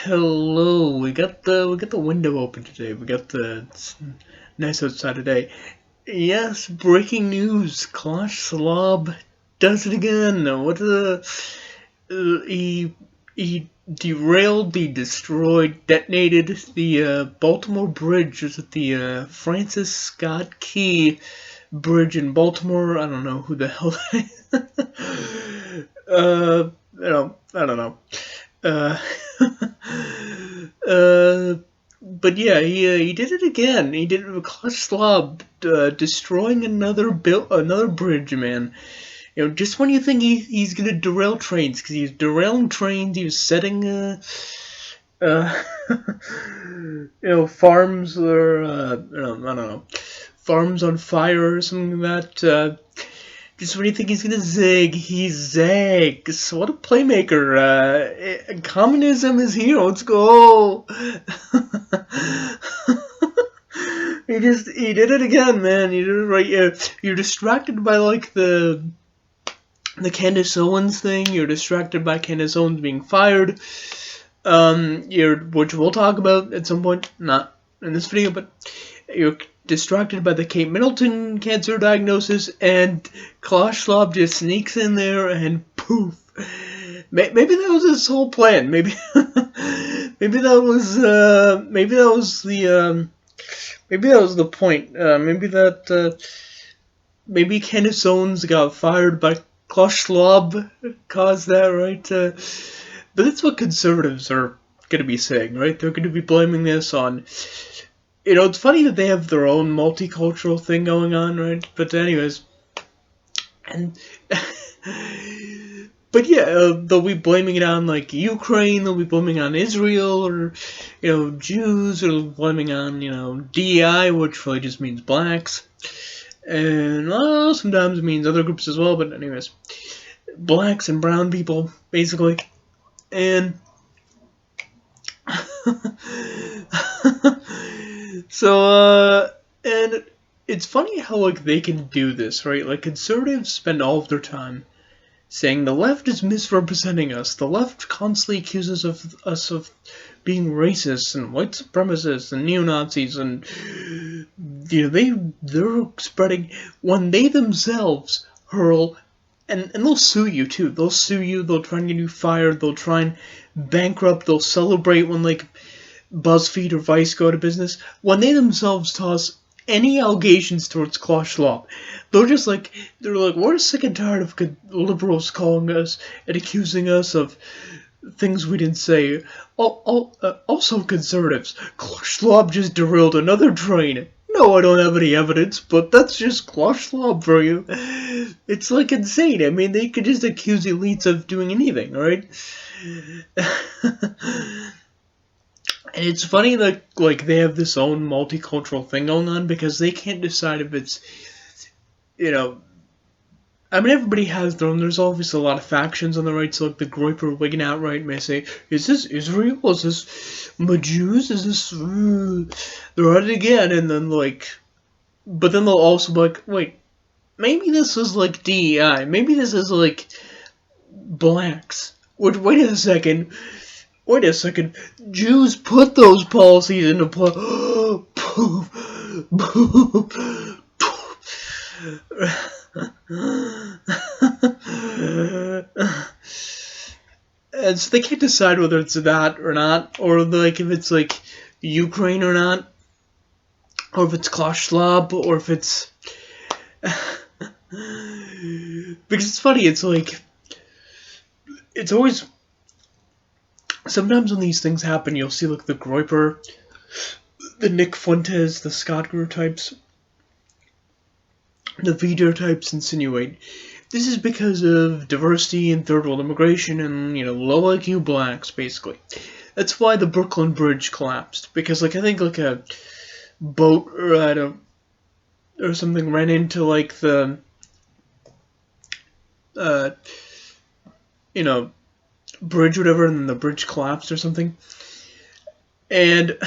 Hello, we got the window open today. It's nice outside today. Yes, breaking news. Klaus Schwab does it again. He destroyed, detonated the Baltimore Bridge. Is it the Francis Scott Key Bridge in Baltimore? I don't know who the hell that is. I don't know. Uh, but yeah, he did it again. He did it with Klaus Schwab, destroying another bridge, man. Just when you think he's gonna derail trains, because he's derailing trains, he was setting uh, farms or I don't know, farms on fire or something like that. Just when you think he's gonna zig, he zags. What a playmaker! Communism is here. Let's go. He did it again, man. He did it right. You're distracted by like the Candace Owens thing. You're distracted by Candace Owens being fired. Which we'll talk about at some point, not in this video, but you're distracted by the Kate Middleton cancer diagnosis, and Klaus Schwab just sneaks in there and poof. Maybe that was his whole plan. Maybe maybe that was the point. Maybe Candace Owens got fired by Klaus Schwab caused that, right? But that's what conservatives are going to be saying, right? They're going to be blaming this on. It's funny that they have their own multicultural thing going on, right? But anyways, and but yeah, they'll be blaming it on like Ukraine. They'll be blaming on Israel or Jews. Or blaming on DEI, which really just means blacks, and sometimes it means other groups as well. But anyways, blacks and brown people basically, and. So, and it's funny how, like, they can do this, right? Like, conservatives spend all of their time saying the left is misrepresenting us. The left constantly accuses us of being racist and white supremacists and neo-Nazis, and, they're spreading, when they themselves hurl, and they'll sue you, too. They'll sue you, they'll try and get you fired, they'll try and bankrupt, they'll celebrate when, like, BuzzFeed or Vice go to business, when they themselves toss any allegations towards Klaus Schwab, they're like, we're sick and tired of liberals calling us and accusing us of things we didn't say. Also conservatives, Klaus Schwab just derailed another train. No, I don't have any evidence, but that's just Klaus Schwab for you. It's like insane. I mean, they could just accuse elites of doing anything, right? And it's funny that, like, they have this own multicultural thing going on because they can't decide if it's, everybody has their own. There's obviously a lot of factions on the right, so, like, the groyper wigging out right may say, is this Israel? Is this Jews? Is this, they're at it again, and then, like, but then they'll also be like, wait, maybe this is, like, DEI. Maybe this is, like, blacks. Wait a second. Jews put those policies into play. And so they can't decide whether it's that or not, or like if it's like Ukraine or not, or if it's Klaus Schwab, or if it's because it's funny. It's like it's always. Sometimes when these things happen, you'll see like the groyper, the Nick Fuentes, the Scott Greer types, the Vider types insinuate this is because of diversity and third world immigration and low IQ blacks, basically. That's why the Brooklyn Bridge collapsed, because like I think like a boat or something ran into like the bridge, whatever, and then the bridge collapsed or something. And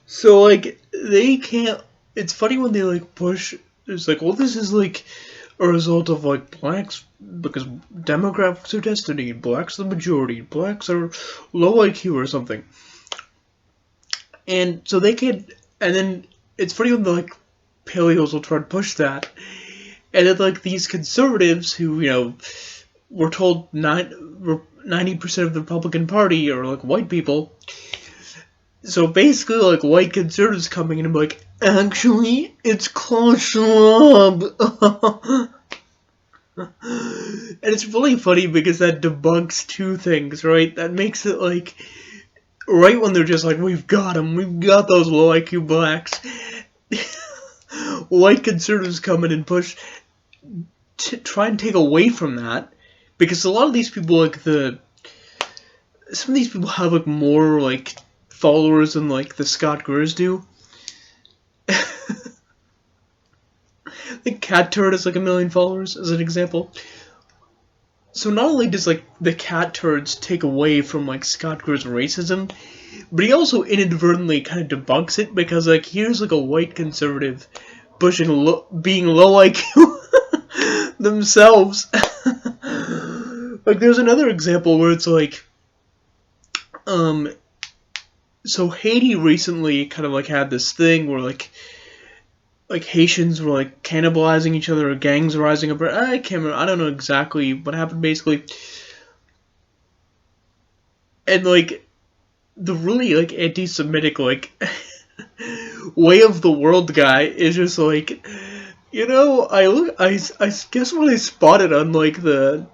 so like they can't. It's funny when they like push. It's like, well, this is like a result of like blacks, because demographics are destiny, blacks are the majority, blacks are low IQ or something. And so they can, and then it's funny when the like paleos will try to push that, and then like these conservatives who, you know, were told 90% of the Republican Party are like white people. So basically, like, white conservatives coming in and be like, actually, it's Klaus Schwab. And it's really funny because that debunks two things, right? That makes it like, right when they're just like, we've got them, we've got those low IQ blacks. White conservatives come in and push, try and take away from that. Because a lot of these people, like, some of these people have, like, more, like, followers than, like, the Scott Gurrs do. The Cat Turd has, like, 1 million followers, as an example. So not only does, like, the Cat Turds take away from, like, Scott Gurrs' racism, but he also inadvertently kind of debunks it, because, like, here's, like, a white conservative pushing being low IQ themselves. Like, there's another example where it's, like, so Haiti recently kind of, like, had this thing where, like Haitians were, like, cannibalizing each other, or gangs rising up. I can't remember. I don't know exactly what happened, basically. And, like, the really, like, anti-Semitic, like, way of the world guy is just, like, you know, I guess what I spotted on, like, the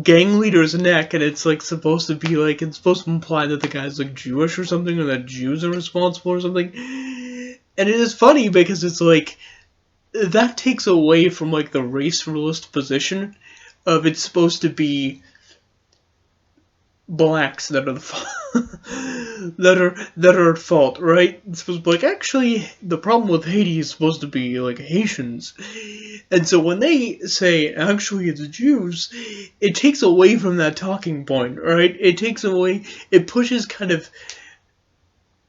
gang leader's neck, and it's, like, supposed to be, like, it's supposed to imply that the guy's, like, Jewish or something, or that Jews are responsible or something. And it is funny because it's like, that takes away from like the race realist position of it's supposed to be blacks that are that are at fault, right? It's supposed to be like, actually the problem with Haiti is supposed to be like Haitians. And so when they say actually it's Jews, it takes away from that talking point, right? It pushes kind of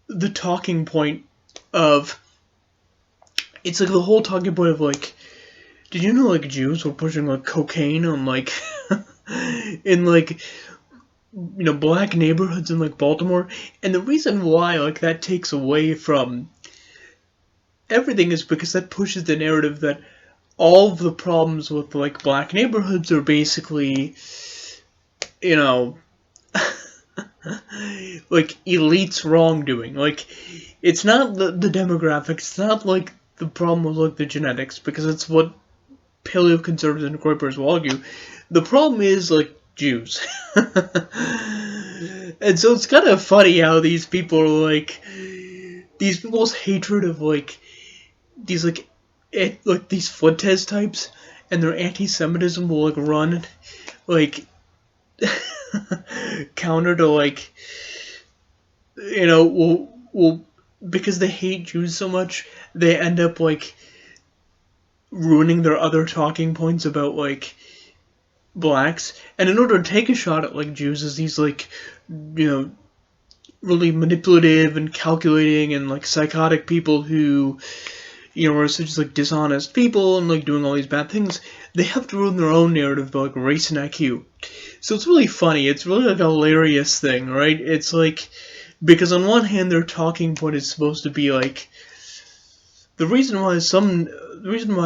the talking point of, it's like the whole talking point of like, did you know like Jews were pushing like cocaine on like in like, you know, black neighborhoods in like Baltimore? And the reason why like that takes away from everything is because that pushes the narrative that all of the problems with like black neighborhoods are basically, you know, like elites wrongdoing. Like, it's not the demographics, it's not like the problem with like the genetics, because it's what paleo conservatives and groypers will argue. The problem is like Jews. And so it's kind of funny how these people are like, these people's hatred of like these like these Fuentes types and their anti-Semitism will like run like counter to like, you know, will because they hate Jews so much, they end up like ruining their other talking points about like blacks. And in order to take a shot at like Jews as these like, you know, really manipulative and calculating and like psychotic people who, you know, are such as like dishonest people and like doing all these bad things, they have to ruin their own narrative about like race and IQ. So it's really funny. It's really like a hilarious thing, right? It's like, because on one hand their talking point is supposed to be like, the reason why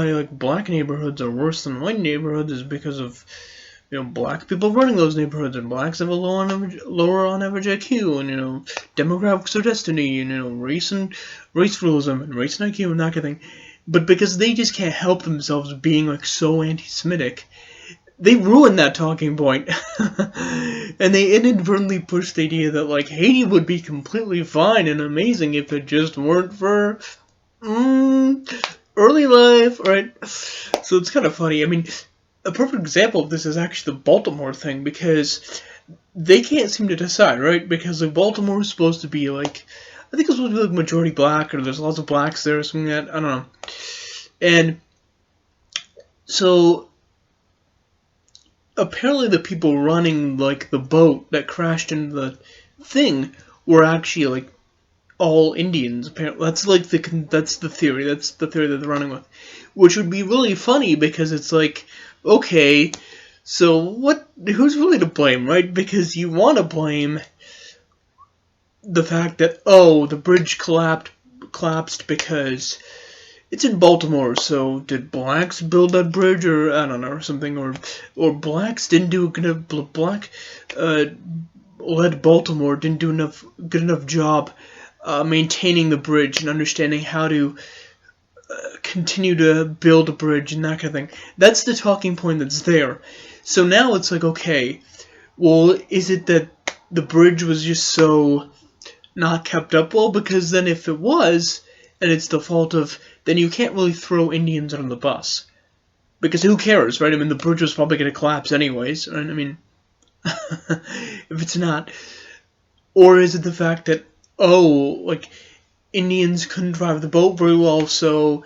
like black neighborhoods are worse than white neighborhoods is because of, you know, black people running those neighborhoods, and blacks have a lower on average IQ, and, you know, demographics are destiny, and, you know, race realism and race and IQ and that kind of thing. But because they just can't help themselves being like so anti-Semitic, they ruin that talking point. And they inadvertently push the idea that like Haiti would be completely fine and amazing if it just weren't for early life, right? So it's kind of funny. I mean, a perfect example of this is actually the Baltimore thing, because they can't seem to decide, right? Because like Baltimore is supposed to be like, I think it's supposed to be like majority black, or there's lots of blacks there or something like that, I don't know. And so apparently the people running like the boat that crashed into the thing were actually like all Indians. Apparently, that's the theory. That's the theory that they're running with, which would be really funny because it's like, okay, so what? Who's really to blame, right? Because you want to blame the fact that the bridge collapsed because it's in Baltimore. So did blacks build that bridge, or I don't know, or something, or blacks didn't do a good enough black led Baltimore didn't do good enough job maintaining the bridge and understanding how to continue to build a bridge and that kind of thing. That's the talking point that's there. So now it's like, okay, well, is it that the bridge was just so not kept up well? Because then if it was, and it's the fault of, then you can't really throw Indians on the bus. Because who cares, right? I mean, the bridge was probably going to collapse anyways. Right? I mean, if it's not. Or is it the fact that, like, Indians couldn't drive the boat very well, so,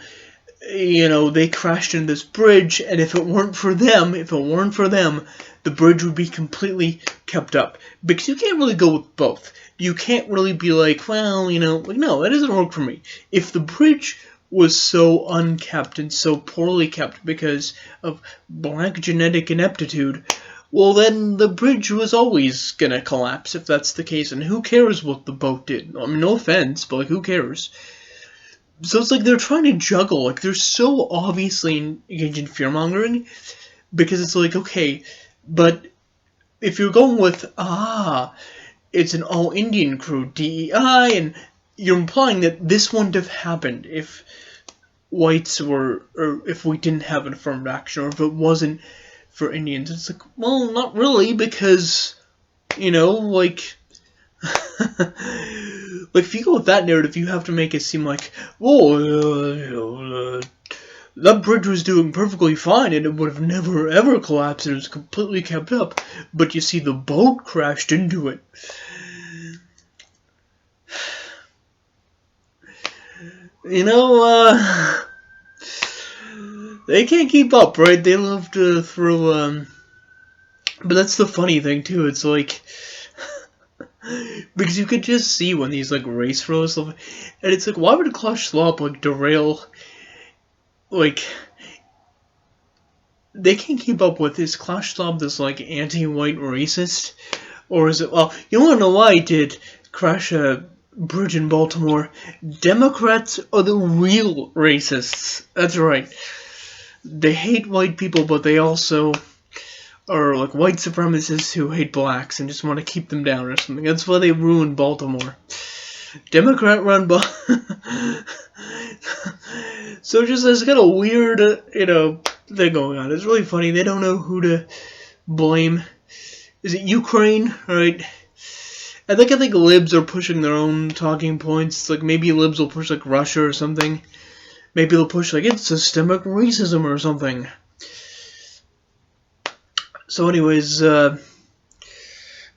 they crashed into this bridge, and if it weren't for them, the bridge would be completely kept up. Because you can't really go with both. You can't really be like, well, no, that doesn't work for me. If the bridge was so unkept and so poorly kept because of black genetic ineptitude, well, then the bridge was always gonna collapse if that's the case, and who cares what the boat did? I mean, no offense, but, like, who cares? So it's like they're trying to juggle, like, they're so obviously engaged in fear-mongering, because it's like, okay, but if you're going with, it's an all-Indian crew, DEI, and you're implying that this wouldn't have happened if whites or if we didn't have an affirmative action, or if it wasn't for Indians. It's like, well, not really, because, like, like, if you go with that narrative, you have to make it seem like, that bridge was doing perfectly fine, and it would have never, ever collapsed, and it was completely kept up, but you see, the boat crashed into it. They can't keep up, right? They love to throw, but that's the funny thing, too. It's like, because you could just see when these, like, race rows, and it's like, why would Klaus Schwab, like, derail, like, they can't keep up with, is Klaus Schwab this, like, anti-white racist? Or is it, well, you wanna know why he did crash a bridge in Baltimore? Democrats are the real racists. That's right. They hate white people, but they also are, like, white supremacists who hate blacks and just want to keep them down or something. That's why they ruined Baltimore. Democrat-run So just there's kind of weird, thing going on. It's really funny. They don't know who to blame. Is it Ukraine? Right? I think libs are pushing their own talking points. Like, maybe libs will push, like, Russia or something. Maybe they'll push, like, it's systemic racism or something. So anyways, yeah,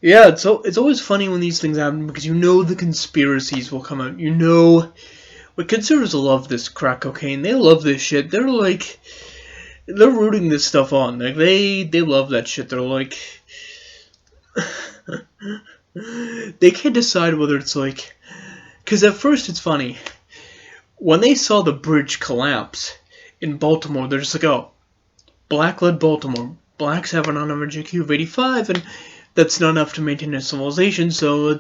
it's always funny when these things happen, because the conspiracies will come out. Like, conservatives love this crack cocaine. They love this shit. They're like, they're rooting this stuff on. Like, they love that shit. They're like, they can't decide whether it's like, because at first it's funny. When they saw the bridge collapse in Baltimore, they're just like, oh, black-led Baltimore. Blacks have an average IQ of 85, and that's not enough to maintain a civilization, so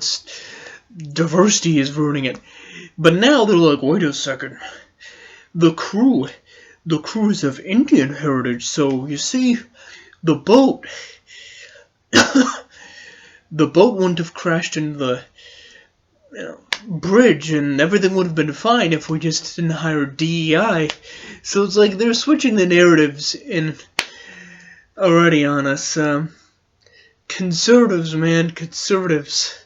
diversity is ruining it. But now they're like, wait a second. The crew is of Indian heritage, so you see, the boat wouldn't have crashed into the bridge, and everything would have been fine if we just didn't hire DEI. So it's like they're switching the narratives in already on us. Conservatives, man, conservatives.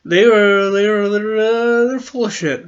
They're full of shit.